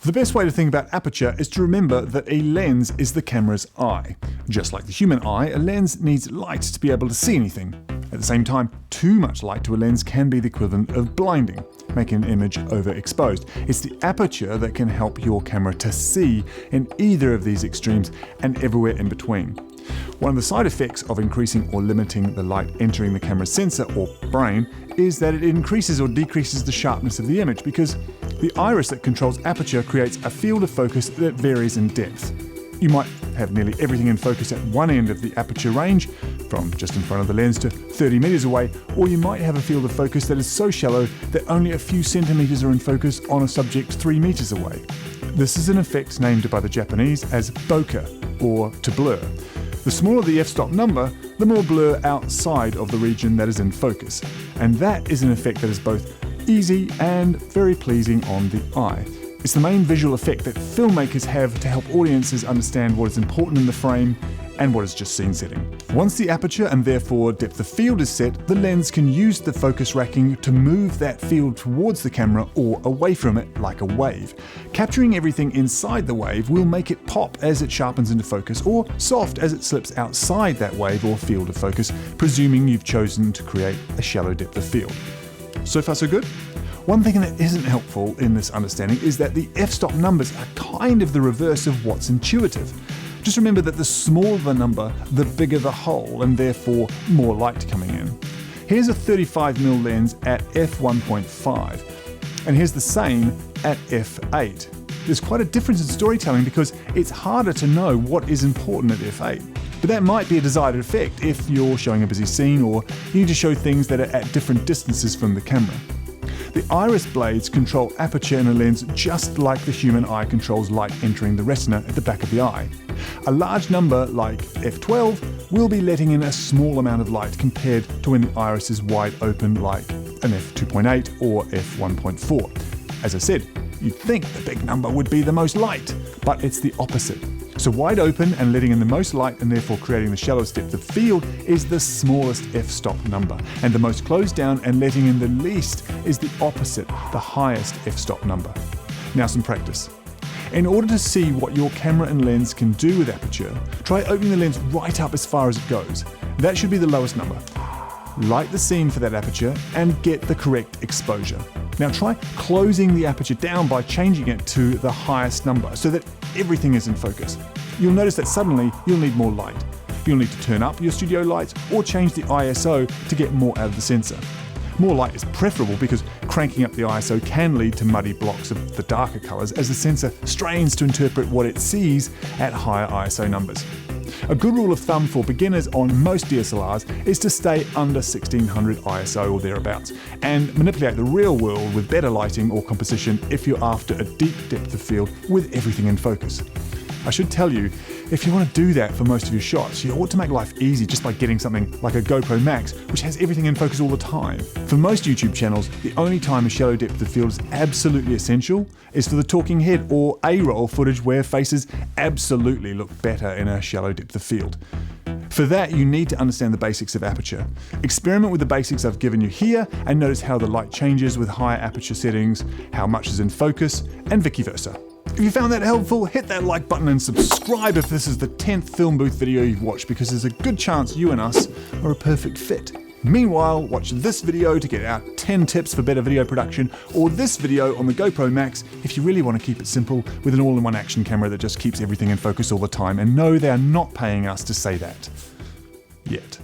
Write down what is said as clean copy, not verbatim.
The best way to think about aperture is to remember that a lens is the camera's eye. Just like the human eye, a lens needs light to be able to see anything. At the same time, too much light to a lens can be the equivalent of blinding, making an image overexposed. It's the aperture that can help your camera to see in either of these extremes and everywhere in between. One of the side effects of increasing or limiting the light entering the camera's sensor or brain is that it increases or decreases the sharpness of the image because the iris that controls aperture creates a field of focus that varies in depth. You might have nearly everything in focus at one end of the aperture range, from just in front of the lens to 30 meters away, or you might have a field of focus that is so shallow that only a few centimeters are in focus on a subject 3 meters away. This is an effect named by the Japanese as bokeh, or to blur. The smaller the f-stop number, the more blur outside of the region that is in focus. And that is an effect that is both easy and very pleasing on the eye. It's the main visual effect that filmmakers have to help audiences understand what is important in the frame and what is just scene setting. Once the aperture and therefore depth of field is set, the lens can use the focus racking to move that field towards the camera or away from it like a wave. Capturing everything inside the wave will make it pop as it sharpens into focus, or soft as it slips outside that wave or field of focus, presuming you've chosen to create a shallow depth of field. So far so good? One thing that isn't helpful in this understanding is that the f-stop numbers are kind of the reverse of what's intuitive. Just remember that the smaller the number, the bigger the hole, and therefore more light coming in. Here's a 35mm lens at f1.5, and here's the same at f8. There's quite a difference in storytelling because it's harder to know what is important at f8. But that might be a desired effect if you're showing a busy scene or you need to show things that are at different distances from the camera. The iris blades control aperture in a lens just like the human eye controls light entering the retina at the back of the eye. A large number, like f12, will be letting in a small amount of light compared to when the iris is wide open, like an f2.8 or f1.4. As I said, you'd think the big number would be the most light, but it's the opposite. So wide open and letting in the most light and therefore creating the shallowest depth of field is the smallest f-stop number. And the most closed down and letting in the least is the opposite, the highest f-stop number. Now some practice. In order to see what your camera and lens can do with aperture, try opening the lens right up as far as it goes. That should be the lowest number. Light the scene for that aperture and get the correct exposure. Now try closing the aperture down by changing it to the highest number so that everything is in focus. You'll notice that suddenly you'll need more light. You'll need to turn up your studio lights or change the ISO to get more out of the sensor. More light is preferable because cranking up the ISO can lead to muddy blocks of the darker colors as the sensor strains to interpret what it sees at higher ISO numbers. A good rule of thumb for beginners on most DSLRs is to stay under 1600 ISO or thereabouts, and manipulate the real world with better lighting or composition if you're after a deep depth of field with everything in focus. I should tell you, if you want to do that for most of your shots, you ought to make life easy just by getting something like a GoPro Max, which has everything in focus all the time. For most YouTube channels, the only time a shallow depth of field is absolutely essential is for the talking head or A-roll footage where faces absolutely look better in a shallow depth of field. For that, you need to understand the basics of aperture. Experiment with the basics I've given you here and notice how the light changes with higher aperture settings, how much is in focus, and vice versa. If you found that helpful, hit that like button and subscribe if this is the 10th film booth video you've watched, because there's a good chance you and us are a perfect fit. Meanwhile, watch this video to get our 10 tips for better video production, or this video on the GoPro Max if you really want to keep it simple with an all-in-one action camera that just keeps everything in focus all the time. And no, they are not paying us to say that. Yet.